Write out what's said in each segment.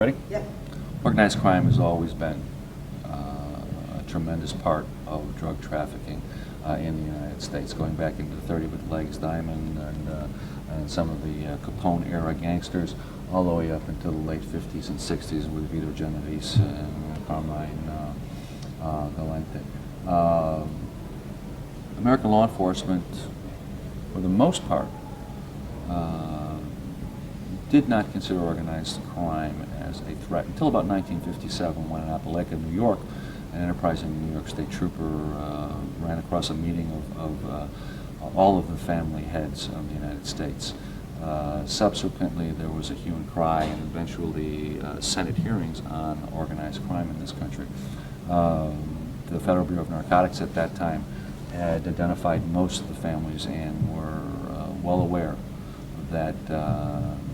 Ready? Yep. Organized crime has always been a tremendous part of drug trafficking in the United States, going back into the 30 with Legs Diamond and some of the Capone era gangsters, all the way up until the late 50s and 60s with Vito Genovese and Carmine Galante. American law enforcement, for the most part, did not consider organized crime as a threat until about 1957, when in Opelika, New York, an enterprising New York State trooper ran across a meeting of all of the family heads of the United States. Subsequently, there was a hue and cry and eventually Senate hearings on organized crime in this country. The Federal Bureau of Narcotics at that time had identified most of the families and were well aware that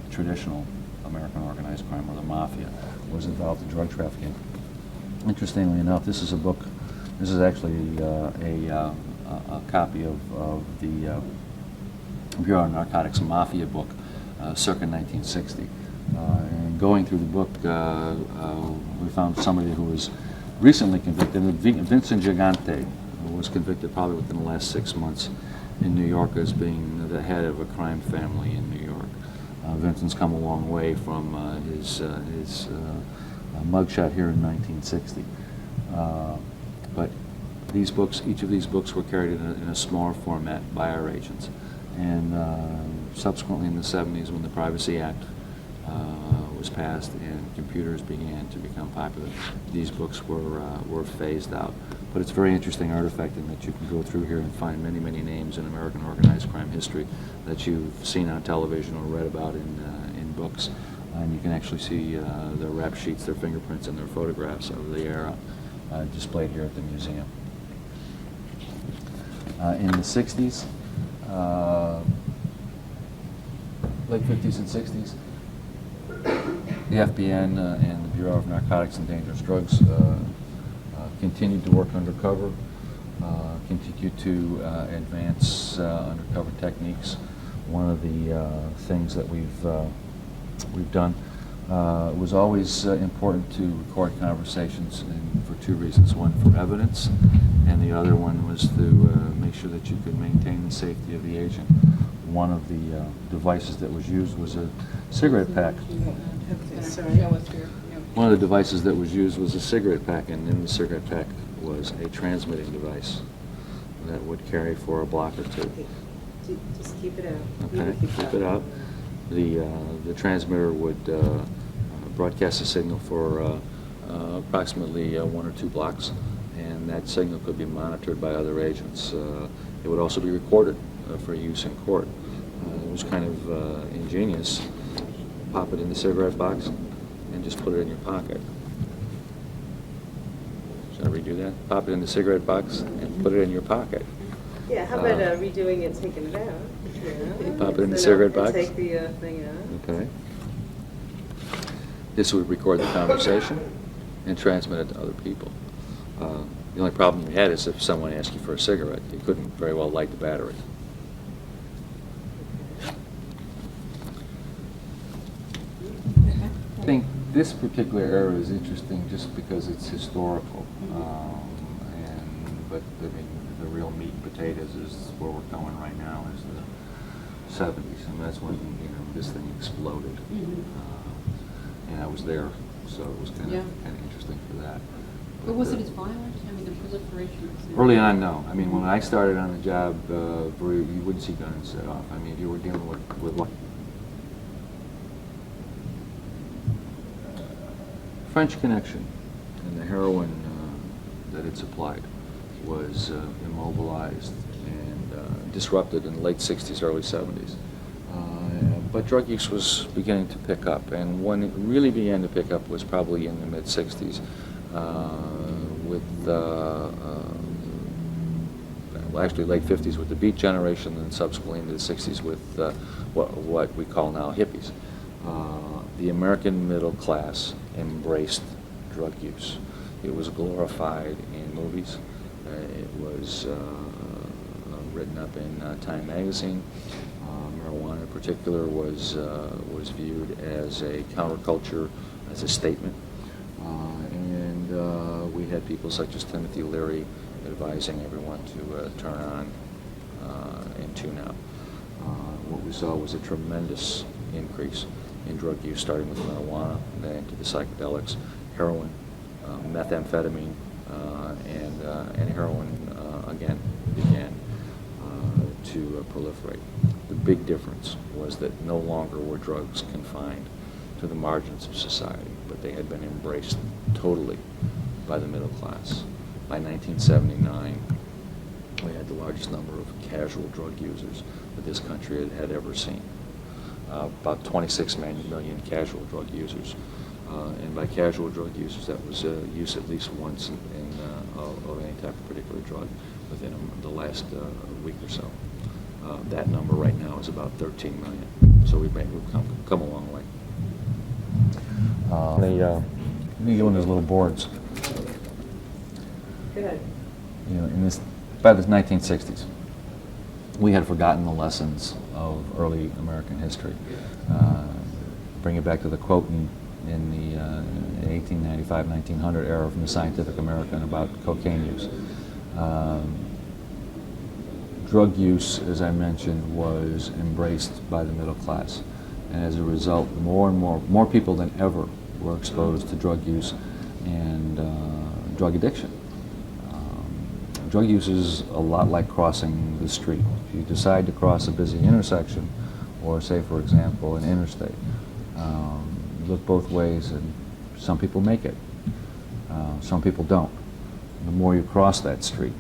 traditional American organized crime, or the mafia, was involved in drug trafficking. Interestingly enough, this is a book. This is actually a copy of the Bureau of Narcotics Mafia book, circa 1960. And going through the book, we found somebody who was recently convicted, Vincent Gigante, who was convicted probably within the last 6 months in New York as being the head of a crime family in New York. Vincent's come a long way from his mugshot here in 1960. But these books, each of these books were carried in a smaller format by our agents. And subsequently in the 70s, when the Privacy Act was passed and computers began to become popular, these books were phased out. But it's a very interesting artifact in that you can go through here and find many, many names in American organized crime history that you've seen on television or read about in books. And you can actually see their rap sheets, their fingerprints, and their photographs of the era displayed here at the museum. In the 60s, late 50s and 60s, the FBN and the Bureau of Narcotics and Dangerous Drugs continued to work undercover, continued to advance undercover techniques. One of the things that we've done was always important to record conversations, and for two reasons. One, for evidence, and the other one was to make sure that you could maintain the safety of the agent. One of the devices that was used was a cigarette pack. One of the devices that was used was a cigarette pack, and in the cigarette pack was a transmitting device that would carry for a block or two. Just keep it out. Okay, keep it out. The transmitter would broadcast a signal for approximately 1 or 2 blocks, and that signal could be monitored by other agents. It would also be recorded for use in court. It was kind of ingenious. Pop it in the cigarette box and just put it in your pocket. Should I redo that? Pop it in the cigarette box and put it in your pocket. Yeah, how about redoing it, taking it out? Yeah. Pop it in the cigarette box. Take the thing out. Okay. This would record the conversation and transmit it to other people. The only problem we had is if someone asked you for a cigarette, you couldn't very well light the battery. I think this particular era is interesting just because it's historical, but I mean, the real meat and potatoes is where we're going right now, is the 70s, and that's when this thing exploded. And I was there, so it was kind of interesting for that. But was it as violent? I mean, the proliferation was... Early on, no. I mean, when I started on the job, you wouldn't see guns set off. I mean, you were dealing with French Connection and the heroin that it supplied was immobilized and disrupted in the late 60s, early 70s. But drug use was beginning to pick up, and when it really began to pick up was probably in the mid-60s with, actually late 50s with the Beat generation, and subsequently into the 60s with what we call now hippies. The American middle class embraced drug use. It was glorified in movies. It was written up in Time magazine. Marijuana in particular was viewed as a counterculture as a statement. And we had people such as Timothy Leary advising everyone to turn on and tune out. What we saw was a tremendous increase in drug use, starting with marijuana, then to the psychedelics, heroin, methamphetamine, and heroin again began to proliferate. The big difference was that no longer were drugs confined to the margins of society, but they had been embraced totally by the middle class. By 1979, we had the largest number of casual drug users that this country had ever seen. About 26 million casual drug users. And by casual drug users, that was use at least once of any type of particular drug within the last week or so. That number right now is about 13 million. So we've come a long way. Let me go into those little boards. Go ahead. You know, by the 1960s, we had forgotten the lessons of early American history. Bring it back to the quote in the 1895-1900 era from the Scientific American about cocaine use. Drug use, as I mentioned, was embraced by the middle class, and as a result, more people than ever were exposed to drug use and drug addiction. Drug use is a lot like crossing the street. If you decide to cross a busy intersection, or say, for example, an interstate, you look both ways, and some people make it. Some people don't. The more you cross that street,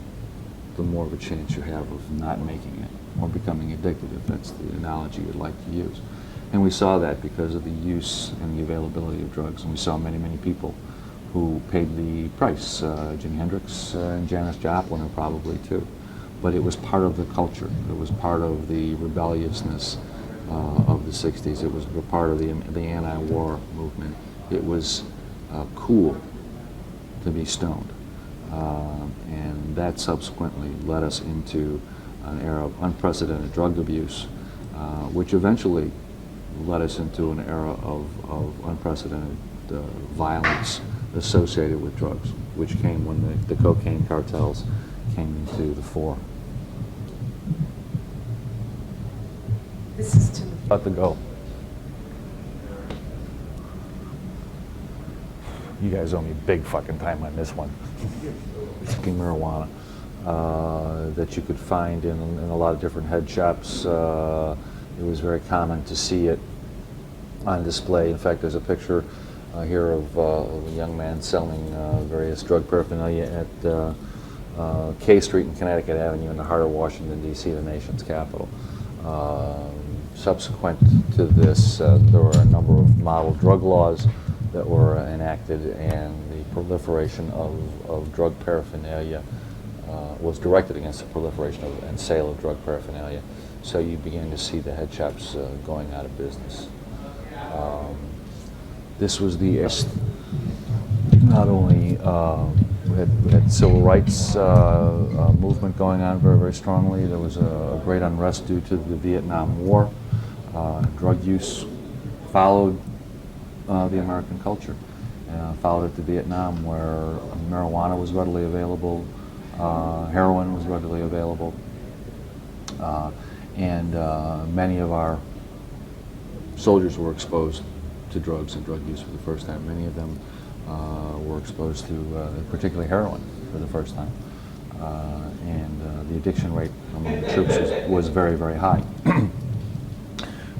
the more of a chance you have of not making it or becoming addicted, if that's the analogy you'd like to use. And we saw that because of the use and the availability of drugs, and we saw many, many people who paid the price. Jimi Hendrix and Janis Joplin are probably too. But it was part of the culture. It was part of the rebelliousness of the 60s. It was part of the anti-war movement. It was cool to be stoned. And that subsequently led us into an era of unprecedented drug abuse, which eventually led us into an era of unprecedented violence associated with drugs, which came when the cocaine cartels came into the fore. This is Timothy. About to go. You guys owe me big fucking time on this one. Marijuana that you could find in a lot of different head shops. It was very common to see it on display. In fact, there's a picture here of a young man selling various drug paraphernalia at K Street and Connecticut Avenue in the heart of Washington, D.C., the nation's capital. Subsequent to this, there were a number of model drug laws that were enacted, and the proliferation of drug paraphernalia was directed against the proliferation and sale of drug paraphernalia. So you began to see the head shops going out of business. This was the not only we had civil rights movement going on very, very strongly. There was a great unrest due to the Vietnam War. Drug use followed the American culture. Followed it to Vietnam, where marijuana was readily available, heroin was readily available, and many of our soldiers were exposed to drugs and drug use for the first time. Many of them were exposed to particularly heroin for the first time. And the addiction rate among the troops was very, very high,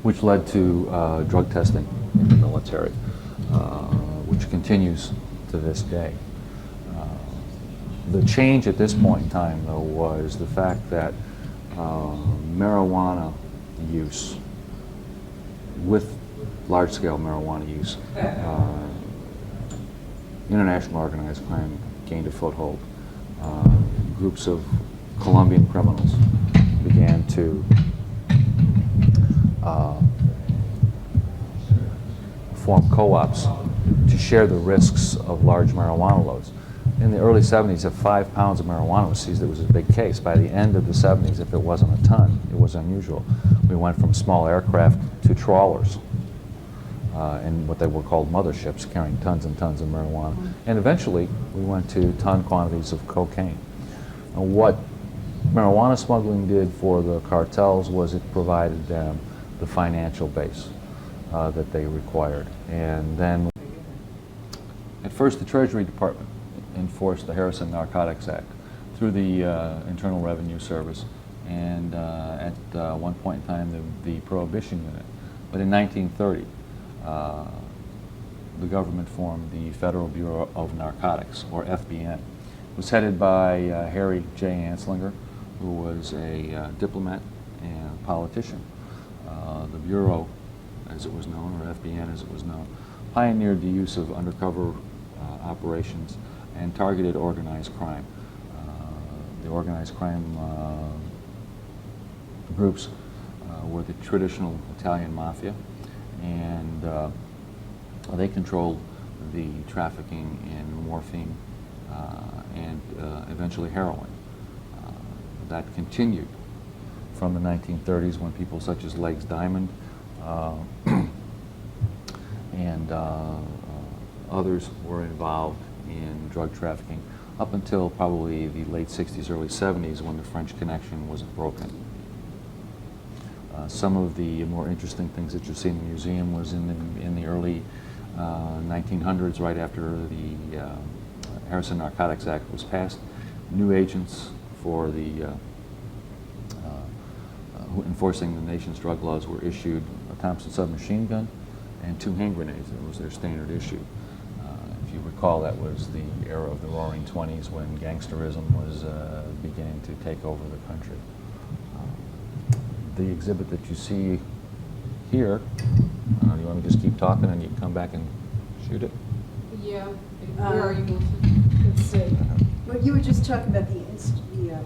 which led to drug testing in the military, which continues to this day. The change at this point in time, though, was the fact that marijuana use, with large-scale marijuana use, international organized crime gained a foothold. Groups of Colombian criminals began to form co-ops to share the risks of large marijuana loads. In the early 70s, if 5 pounds of marijuana was seized, it was a big case. By the end of the 70s, if it wasn't a ton, it was unusual. We went from small aircraft to trawlers. and what they were called motherships, carrying tons and tons of marijuana. And eventually, we went to ton quantities of cocaine. What marijuana smuggling did for the cartels was it provided them the financial base that they required. And then, at first, the Treasury Department enforced the Harrison Narcotics Act through the Internal Revenue Service, and at one point in time, the Prohibition Unit. But in 1930, the government formed the Federal Bureau of Narcotics, or FBN. It was headed by Harry J. Anslinger, who was a diplomat and politician. The Bureau, as it was known, or FBN as it was known, pioneered the use of undercover operations and targeted organized crime. The organized crime groups were the traditional Italian mafia, and they controlled the trafficking in morphine and eventually heroin. That continued from the 1930s when people such as Legs Diamond and others were involved in drug trafficking up until probably the late 60s, early 70s when the French connection was broken. Some of the more interesting things that you see in the museum was in the early 1900s, right after the Harrison Narcotics Act was passed. New agents for the enforcing the nation's drug laws were issued a Thompson submachine gun and 2 hand grenades. It was their standard issue. If you recall, that was the era of the Roaring '20s when gangsterism was beginning to take over the country. The exhibit that you see here, do you want me to just keep talking and you can come back and shoot it? Yeah. Where are you, Wilson? Let's see. Well, you were just talking about the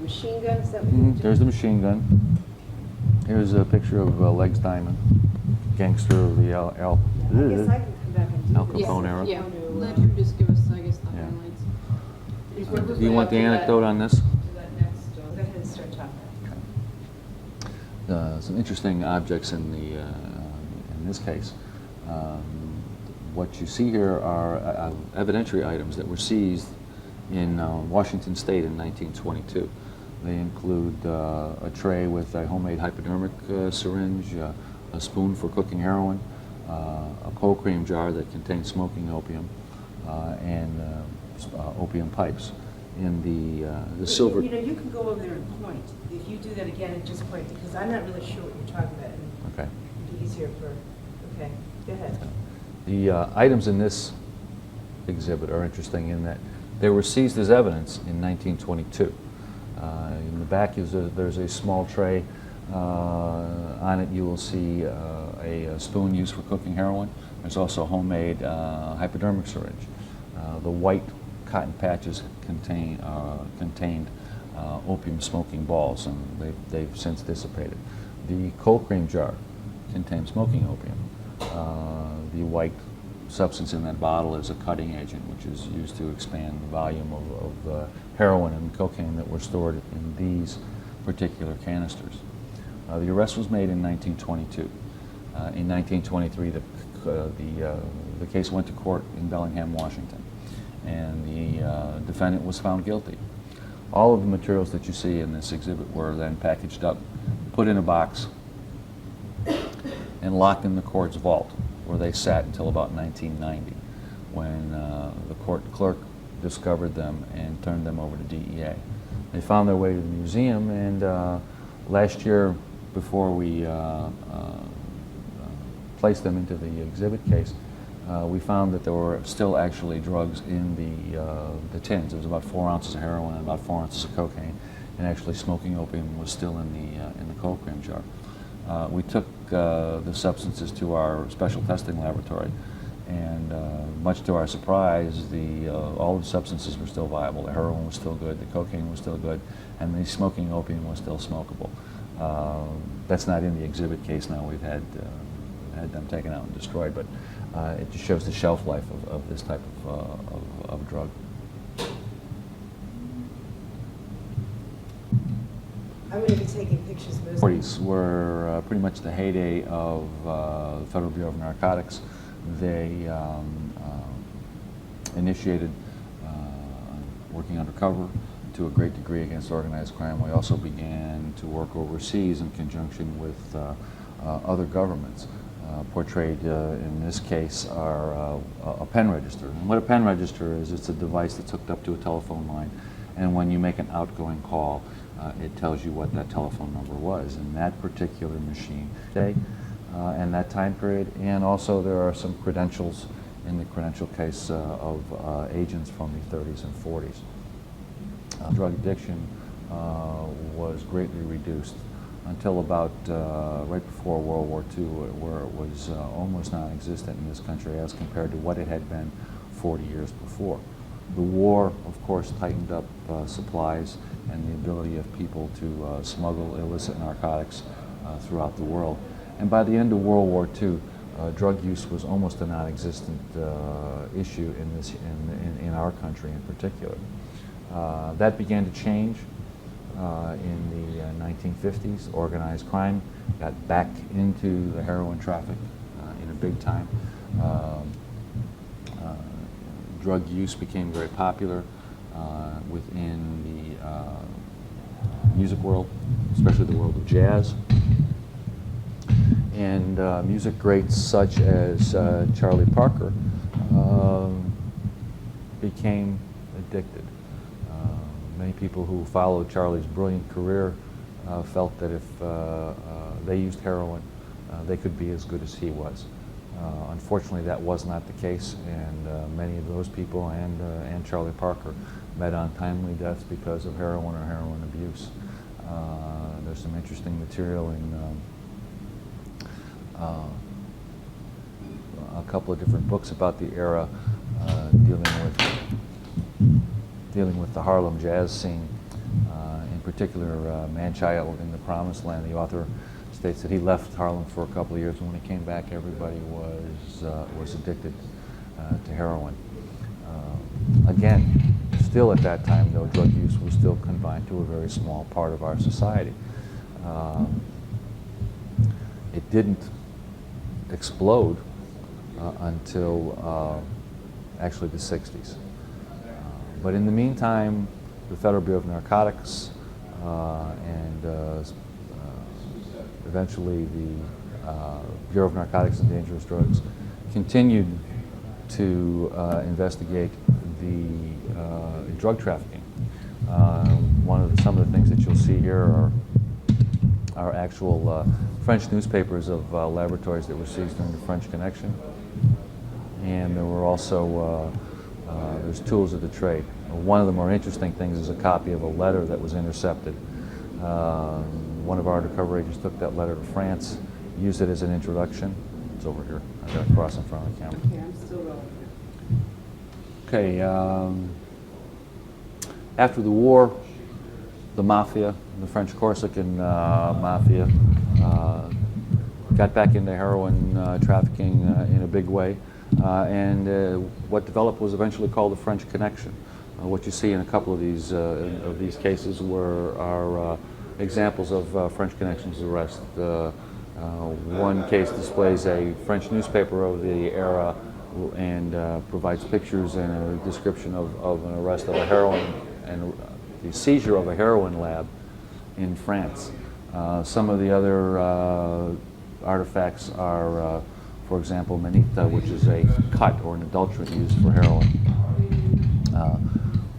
machine gun, is that what you were doing? There's the machine gun. Here's a picture of Legs Diamond, gangster of the I guess I can come back and do Al this. Capone era. Yeah, let you just give us, I guess, the Yeah. highlights. Do you want the anecdote on this? Do that next. Go ahead and start talking. Some interesting objects in this case. What you see here are evidentiary items that were seized in Washington State in 1922. They include a tray with a homemade hypodermic syringe, a spoon for cooking heroin, a cold cream jar that contained smoking opium, and opium pipes. In the silver. You know, you can go over there and point. If you do that again and just point, because I'm not really sure what you're talking about. And Okay. it'd be easier for, okay, go ahead. The items in this exhibit are interesting in that they were seized as evidence in 1922. In the back there's a small tray. On it you will see a spoon used for cooking heroin. There's also a homemade hypodermic syringe. The white cotton patches contained opium smoking balls, and they've since dissipated. The cold cream jar contained smoking opium. The white substance in that bottle is a cutting agent, which is used to expand the volume of heroin and cocaine that were stored in these particular canisters. The arrest was made in 1922. In 1923, the case went to court in Bellingham, Washington, and the defendant was found guilty. All of the materials that you see in this exhibit were then packaged up, put in a box, and locked in the court's vault, where they sat until about 1990, when the court clerk discovered them and turned them over to DEA. They found their way to the museum, and last year, before we placed them into the exhibit case, we found that there were still actually drugs in the tins. There was about 4 ounces of heroin and about 4 ounces of cocaine, and actually smoking opium was still in the cold cream jar. We took the substances to our special testing laboratory, and much to our surprise, all the substances were still viable. The heroin was still good, the cocaine was still good, and the smoking opium was still smokable. That's not in the exhibit case now. We've had them taken out and destroyed, but it just shows the shelf life of this type of drug. I'm going to be taking pictures mostly. 40s were pretty much the heyday of the Federal Bureau of Narcotics. they initiated working undercover to a great degree against organized crime. We also began to work overseas in conjunction with other governments. Portrayed in this case are a pen register. And what a pen register is, it's a device that's hooked up to a telephone line, and when you make an outgoing call, it tells you what that telephone number was in that particular machine day and that time period. And also there are some credentials in the credential case of agents from the 30s and 40s. Drug addiction was greatly reduced until about right before World War II, where it was almost non-existent in this country as compared to what it had been 40 years before. The war, of course, tightened up supplies and the ability of people to smuggle illicit narcotics throughout the world. And by the end of World War II, drug use was almost a non-existent issue in our country in particular. That began to change in the 1950s. Organized crime got back into the heroin traffic in a big time. Drug use became very popular within the music world, especially the world of jazz. And music greats such as Charlie Parker became addicted. Many people who followed Charlie's brilliant career felt that if they used heroin, they could be as good as he was. Unfortunately, that was not the case, and many of those people and Charlie Parker met untimely deaths because of heroin or heroin abuse. There's some interesting material in a couple of different books about the era dealing with the Harlem jazz scene. In particular, Man-Child in the Promised Land. The author states that he left Harlem for a couple of years, and when he came back, everybody was addicted to heroin. Again, still at that time, though, drug use was still confined to a very small part of our society. It didn't explode until actually the 60s. But in the meantime, the Federal Bureau of Narcotics and eventually the Bureau of Narcotics and Dangerous Drugs continued to investigate the drug trafficking. Some of the things that you'll see here are actual French newspapers of laboratories that were seized during the French Connection. And there were also there's tools of the trade. One of the more interesting things is a copy of a letter that was intercepted. One of our undercover agents took that letter to France, used it as an introduction. It's over here. I've got it across in front of the camera. Okay, I'm still rolling. Okay. After the war, the mafia, the French Corsican mafia, got back into heroin trafficking in a big way. And what developed was eventually called the French Connection. What you see in a couple of these cases are examples of French Connection's arrest. One case displays a French newspaper of the era and provides pictures and a description of an arrest of a heroin and the seizure of a heroin lab in France. Some of the other artifacts are for example, manita, which is a cut or an adulterant used for heroin.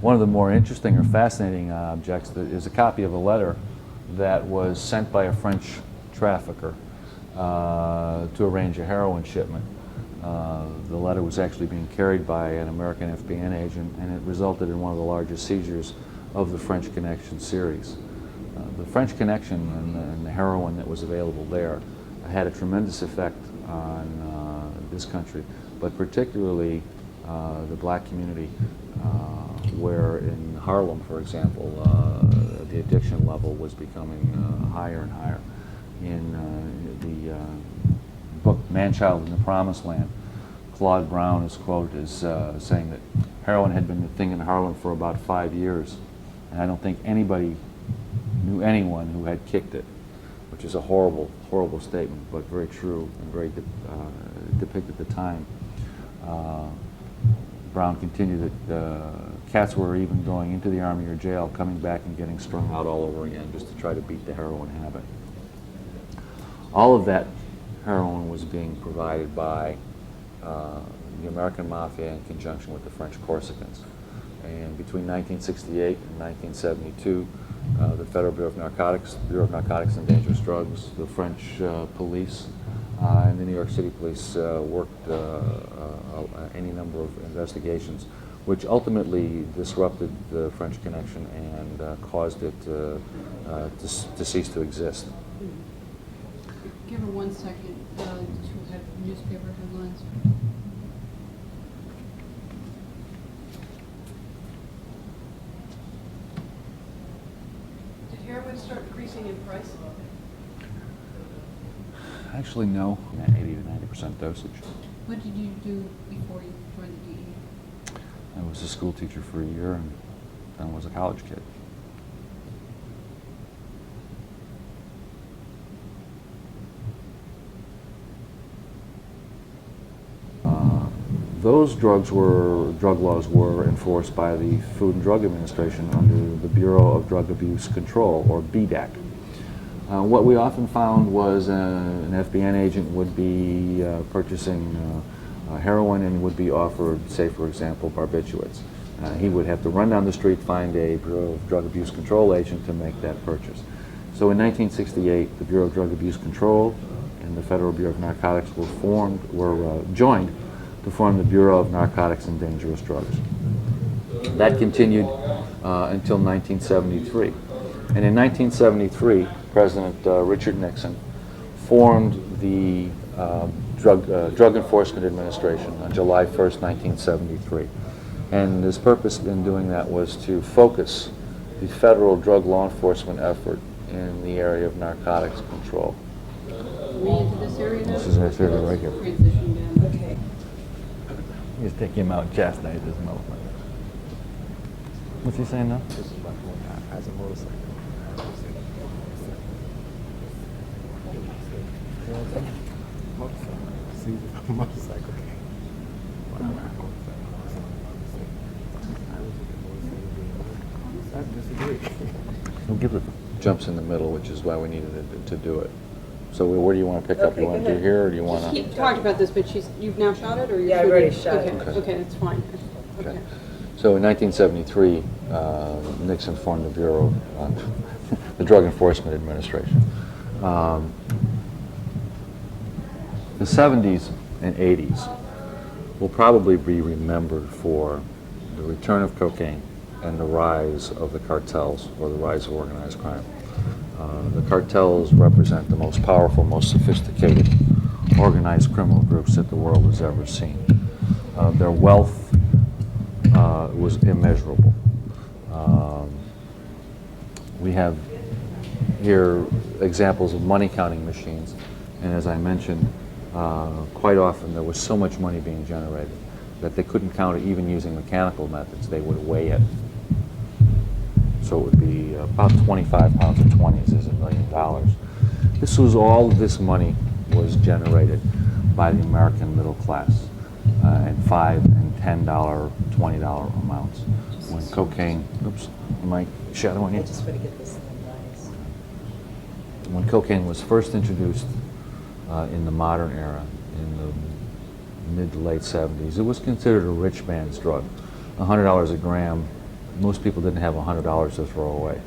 One of the more interesting or fascinating objects is a copy of a letter that was sent by a French trafficker to arrange a heroin shipment. The letter was actually being carried by an American FBI agent, and it resulted in one of the largest seizures of the French Connection series. The French Connection and the heroin that was available there had a tremendous effect on this country, but particularly the black community, where in Harlem, for example, the addiction level was becoming higher and higher. In the book Man-Child in the Promised Land, Claude Brown is quoted as saying that heroin had been the thing in Harlem for about 5 years, and I don't think anybody knew anyone who had kicked it, which is a horrible, horrible statement, but very true and very depicted the time. Brown continued that cats were even going into the army or jail, coming back and getting strung out all over again just to try to beat the heroin habit. All of that heroin was being provided by the American Mafia in conjunction with the French Corsicans. And between 1968 and 1972, the Federal Bureau of Narcotics and Dangerous Drugs, the French police, and the New York City police worked any number of investigations, which ultimately disrupted the French connection and caused it to cease to exist. Give her 1 second to have newspaper headlines. Did heroin start increasing in price? Actually, no, 80 to 90% dosage. What did you do before you joined the DEA? I was a school teacher for a year and then was a college kid. Those drug laws were enforced by the Food and Drug Administration under the Bureau of Drug Abuse Control, or BDAC. What we often found was an FBI agent would be purchasing heroin and would be offered, say for example, barbiturates. He would have to run down the street, find a Bureau of Drug Abuse Control agent to make that purchase. So in 1968, the Bureau of Drug Abuse Control and the Federal Bureau of Narcotics were joined to form the Bureau of Narcotics and Dangerous Drugs. That continued until 1973. And in 1973, President Richard Nixon formed the Drug Enforcement Administration on July 1st, 1973. And his purpose in doing that was to focus the federal drug law enforcement effort in the area of narcotics control. Are we into this area now? This is this area right here. Transition down. Okay. Just take him out, chastise his movement. What's he saying now? As a motorcycle. See, motorcycle. I disagree. We'll give it jumps in the middle, which is why we needed to do it. So where do you want to pick up? Okay, You want go to do ahead. here, or do you want He to? talked about this, but you've now shot it, or you're Yeah, I've shooting? already shot Okay, it. okay, that's fine. Okay. So in 1973, Nixon formed the Bureau, the Drug Enforcement Administration. The 70s and 80s will probably be remembered for the return of cocaine and the rise of the cartels, or the rise of organized crime. The cartels represent the most powerful, most sophisticated organized criminal groups that the world has ever seen. Their wealth was immeasurable. We have here examples of money counting machines, and as I mentioned, quite often there was so much money being generated that they couldn't count it even using mechanical methods. They would weigh it. So it would be about 25 pounds of 20s is $1 million. This was all this money was generated by the American middle class in $5 and $10, $20 amounts. When cocaine, oops, am I shadowing I you? just want to get this thing nice. When cocaine was first introduced in the modern era, in the mid to late 70s, it was considered a rich man's drug. $100 a gram. Most people didn't have $100 to throw away.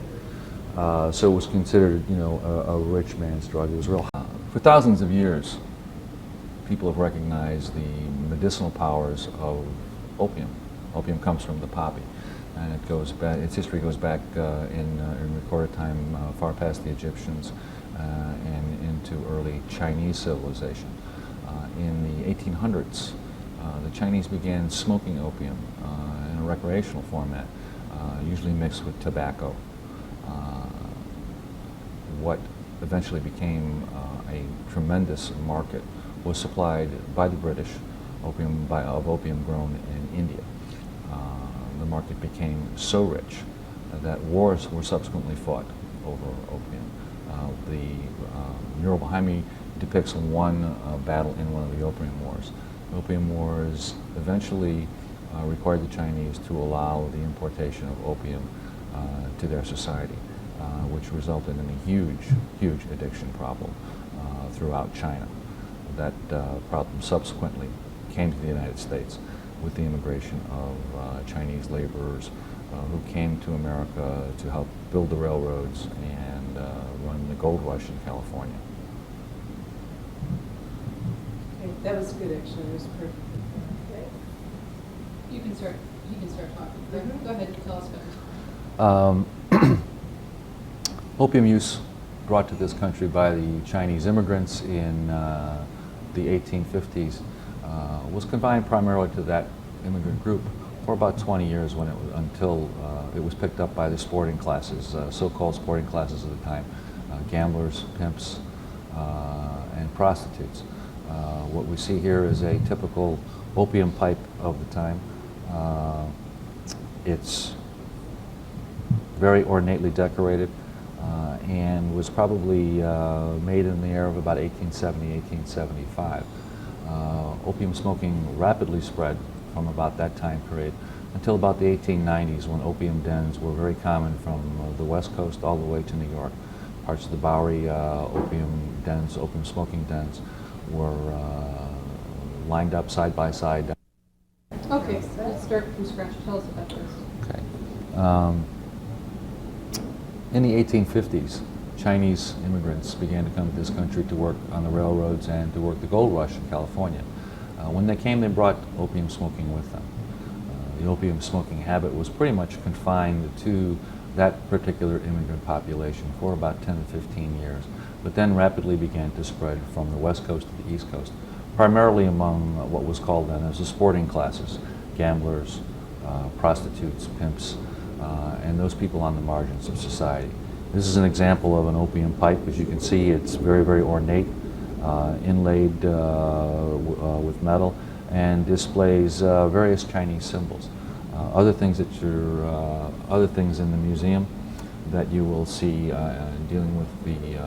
So it was considered, a rich man's drug. It was real hot. For thousands of years, people have recognized the medicinal powers of opium. Opium comes from the poppy, and it goes back. Its history goes back in recorded time far past the Egyptians and into early Chinese civilization. In the 1800s, the Chinese began smoking opium in a recreational format, usually mixed with tobacco. What eventually became a tremendous market was supplied by the British of opium grown in India. The market became so rich that wars were subsequently fought over opium. The mural behind me depicts one battle in one of the opium wars. Opium wars eventually required the Chinese to allow the importation of opium to their society, which resulted in a huge addiction problem throughout China. That problem subsequently came to the United States with the immigration of Chinese laborers who came to America to help build the railroads and run the gold rush in California. Okay, that was good, actually, it was perfect. Okay. You can start, he can start talking. Mhm. Go ahead, tell us about it. Opium use brought to this country by the Chinese immigrants in the 1850s was confined primarily to that immigrant group for about 20 years until it was picked up by the sporting classes, so-called sporting classes of the time, gamblers, pimps, and prostitutes. What we see here is a typical opium pipe of the time. It's very ornately decorated and was probably made in the era of about 1870, 1875. Opium smoking rapidly spread from about that time period until about the 1890s, when opium dens were very common from the West Coast all the way to New York. Parts of the Bowery opium dens, opium smoking dens, were lined up side by side. Okay, let's start from scratch. Tell us about this. Okay. In the 1850s, Chinese immigrants began to come to this country to work on the railroads and to work the gold rush in California. When they came, they brought opium smoking with them. The opium smoking habit was pretty much confined to that particular immigrant population for about 10 to 15 years, but then rapidly began to spread from the West Coast to the East Coast, primarily among what was called then as the sporting classes, gamblers, prostitutes, pimps, and those people on the margins of society. This is an example of an opium pipe. As you can see, it's very ornate, inlaid with metal, and displays various Chinese symbols. Other things in the museum that you will see dealing with the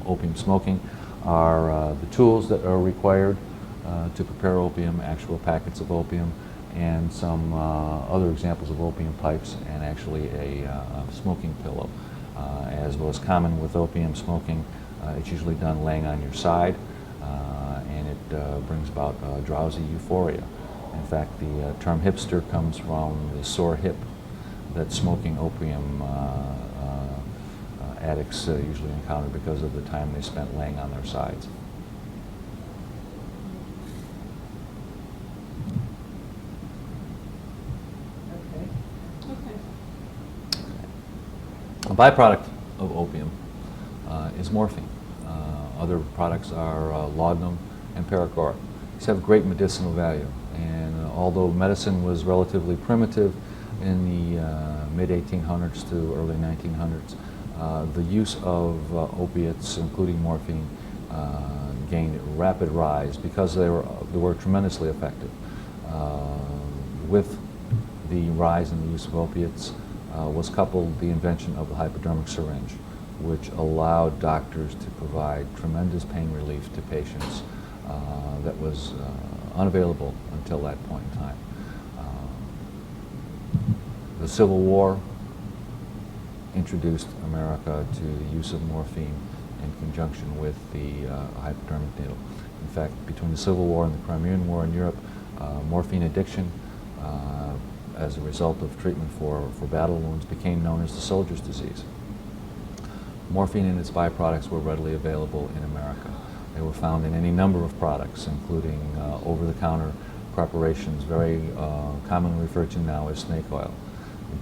opium smoking are the tools that are required to prepare opium, actual packets of opium, and some other examples of opium pipes, and actually a smoking pillow. As was common with opium smoking, it's usually done laying on your side, and it brings about drowsy euphoria. In fact, the term hipster comes from the sore hip that smoking opium addicts usually encounter because of the time they spent laying on their sides. Okay. Okay. A byproduct of opium is morphine. Other products are laudanum and paregoric. These have great medicinal value, and although medicine was relatively primitive in the mid-1800s to early 1900s, the use of opiates, including morphine, gained rapid rise because they were tremendously effective. With the rise in the use of opiates was coupled the invention of the hypodermic syringe, which allowed doctors to provide tremendous pain relief to patients that was unavailable until that point in time. The Civil War introduced America to the use of morphine in conjunction with the hypodermic needle. In fact, between the Civil War and the Crimean War in Europe, morphine addiction as a result of treatment for battle wounds became known as the soldier's disease. Morphine and its byproducts were readily available in America. They were found in any number of products, including over-the-counter preparations, very commonly referred to now as snake oil.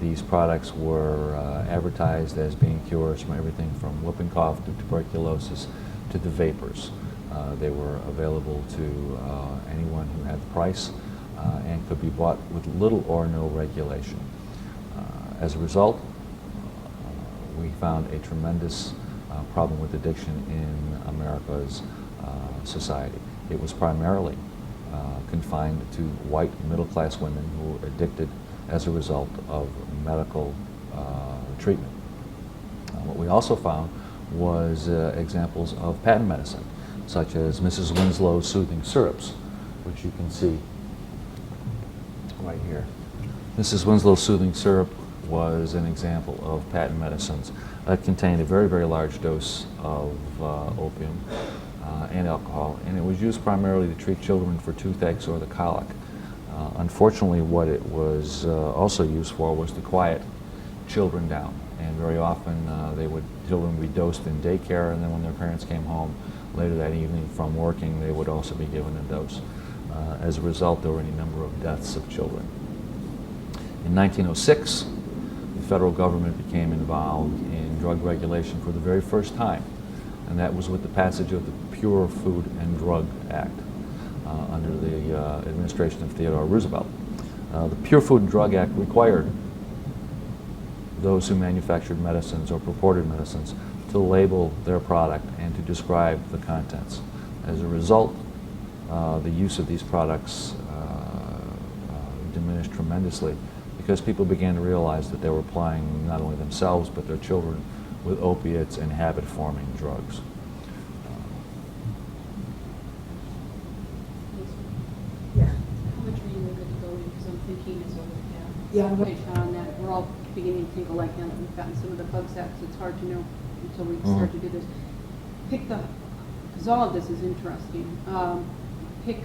These products were advertised as being cures from everything from whooping cough to tuberculosis to the vapors. They were available to anyone who had the price and could be bought with little or no regulation. As a result, we found a tremendous problem with addiction in America's society. It was primarily confined to white middle-class women who were addicted as a result of medical treatment. What we also found was examples of patent medicine, such as Mrs. Winslow's soothing syrups, which you can see right here. Mrs. Winslow soothing syrup was an example of patent medicines that contained a very, very large dose of opium and alcohol, and it was used primarily to treat children for toothaches or the colic. Unfortunately, what it was also used for was to quiet children down, and very often children would be dosed in daycare, and then when their parents came home later that evening from working, they would also be given a dose. As a result, there were any number of deaths of children. In 1906, the federal government became involved in drug regulation for the very first time, and that was with the passage of the Pure Food and Drug Act under the administration of Theodore Roosevelt. The Pure Food and Drug Act required those who manufactured medicines or purported medicines to label their product and to describe the contents. As a result, the use of these products diminished tremendously because people began to realize that they were applying not only themselves but their children with opiates and habit-forming drugs. Yeah. How much are you able to go in? Because I'm thinking as well. Yeah, I'm Based on that, we're all beginning to think alike now that we've gotten some of the bugs out, so it's hard to know until we start to do this. Pick because all of this is interesting. Pick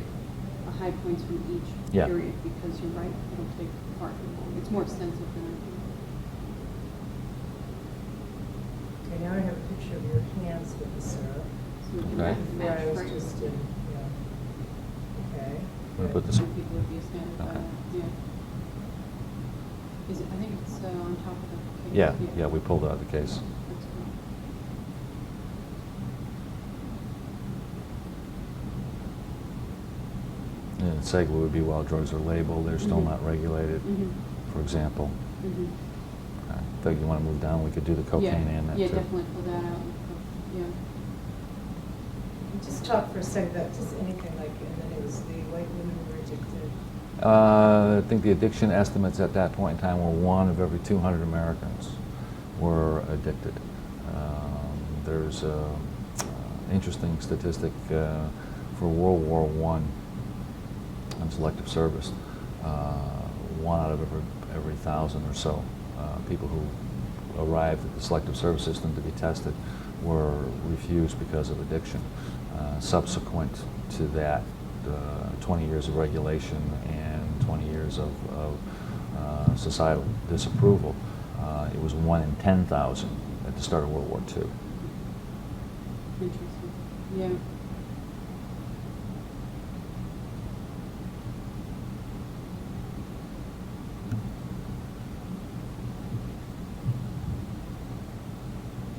the high points from each period, because you're right, it'll take far too long. It's more extensive than I think. Okay, now I have a picture of your hands with the syrup. So we can Okay. Where match I was frames. just in, yeah. Okay. I'm gonna put this. Some people would be astounded by Okay. that, yeah. Is it, I think it's on top of the case. Yeah, we pulled out the case. That's cool. And the segue would be while drugs are labeled, they're still not regulated, for example. If you want to move down, we could do the cocaine and that Yeah, too. definitely pull that out. Yeah. Just talk for a second about just anything like, and then it was the white women who were addicted. I think the addiction estimates at that point in time were 1 of every 200 Americans were addicted. There's an interesting statistic for World War I on selective service. 1 out of every 1,000 or so people who arrived at the selective service system to be tested were refused because of addiction. Subsequent to that, 20 years of regulation and 20 years of societal disapproval, it was 1 in 10,000 at the start of World War II. Interesting. Yeah.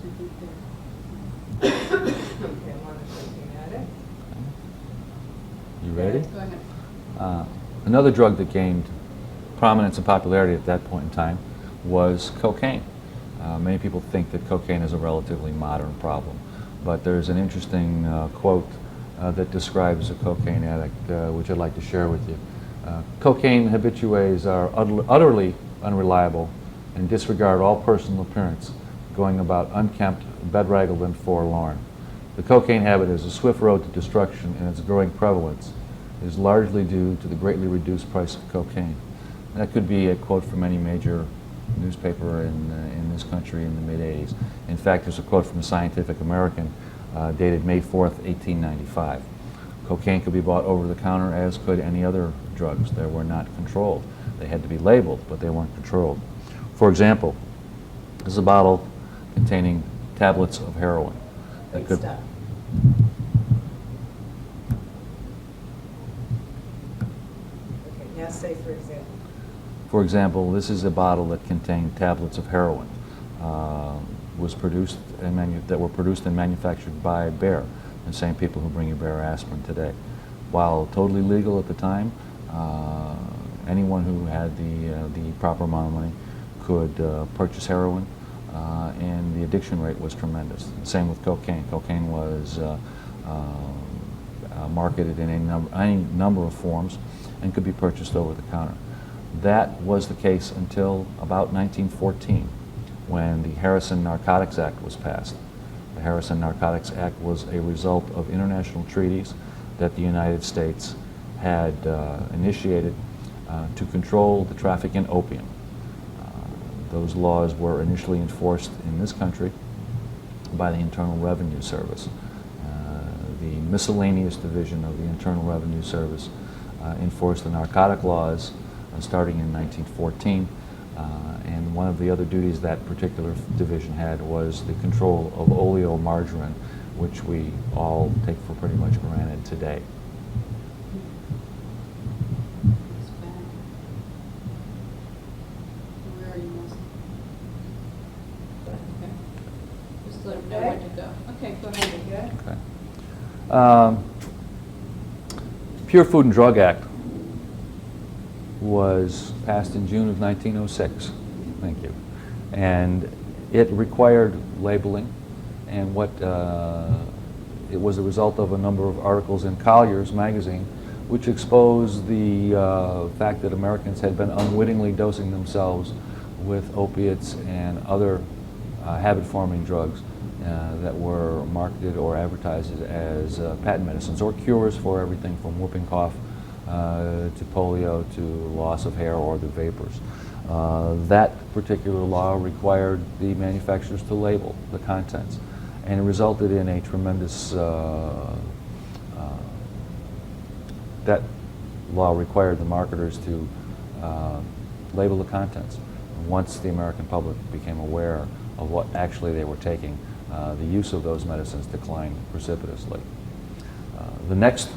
I think there. Okay, I'm looking at it. You ready? Go ahead. Another drug that gained prominence and popularity at that point in time was cocaine. Many people think that cocaine is a relatively modern problem, but there's an interesting quote that describes a cocaine addict, which I'd like to share with you. Cocaine habitués are utterly unreliable and disregard all personal appearance, going about unkempt, bedraggled, and forlorn. The cocaine habit is a swift road to destruction, and its growing prevalence is largely due to the greatly reduced price of cocaine. That could be a quote from any major newspaper in this country in the mid-'80s. In fact, there's a quote from the Scientific American dated May 4th, 1895. Cocaine could be bought over the counter, as could any other drugs. They were not controlled. They had to be labeled, but they weren't controlled. For example, this is a bottle containing tablets of heroin. Great stuff. Okay, now say for example. For example, this is a bottle that contained tablets of heroin. Was produced that were produced and manufactured by Bayer, the same people who bring you Bayer aspirin today. While totally legal at the time, anyone who had the proper amount of money could purchase heroin, and the addiction rate was tremendous. Same with cocaine. Cocaine was marketed in any number of forms and could be purchased over the counter. That was the case until about 1914, when the Harrison Narcotics Act was passed. The Harrison Narcotics Act was a result of international treaties that the United States had initiated to control the traffic in opium. Those laws were initially enforced in this country by the Internal Revenue Service. The Miscellaneous Division of the Internal Revenue Service enforced the narcotic laws starting in 1914. And one of the other duties that particular division had was the control of oleomargarine, which we all take for pretty much granted today. It's bad. Where are you most? Okay. Just let them know when to go. Okay, go ahead. Okay. Pure Food and Drug Act was passed in June of 1906. Thank you. And it required labeling, and it was a result of a number of articles in Collier's magazine, which exposed the fact that Americans had been unwittingly dosing themselves with opiates and other habit-forming drugs that were marketed or advertised as patent medicines or cures for everything from whooping cough to polio to loss of hair or the vapors. That particular law required the manufacturers to label the contents, and it resulted in a tremendous that law required the marketers to label the contents. Once the American public became aware of what actually they were taking, the use of those medicines declined precipitously. The next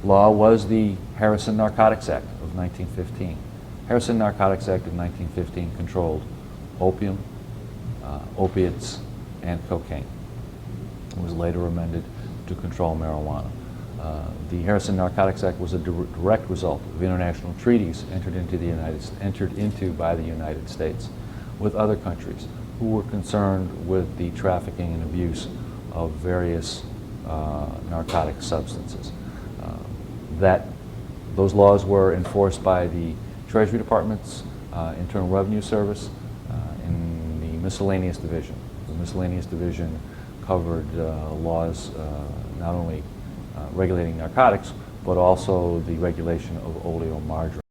law was the Harrison Narcotics Act of 1915. Harrison Narcotics Act of 1915 controlled opium, opiates, and cocaine. It was later amended to control marijuana. The Harrison Narcotics Act was a direct result of international treaties entered into by the United States with other countries who were concerned with the trafficking and abuse of various narcotic substances. Those laws were enforced by the Treasury Department's Internal Revenue Service in the Miscellaneous Division. The Miscellaneous Division covered laws not only regulating narcotics, but also the regulation of oleomargarine.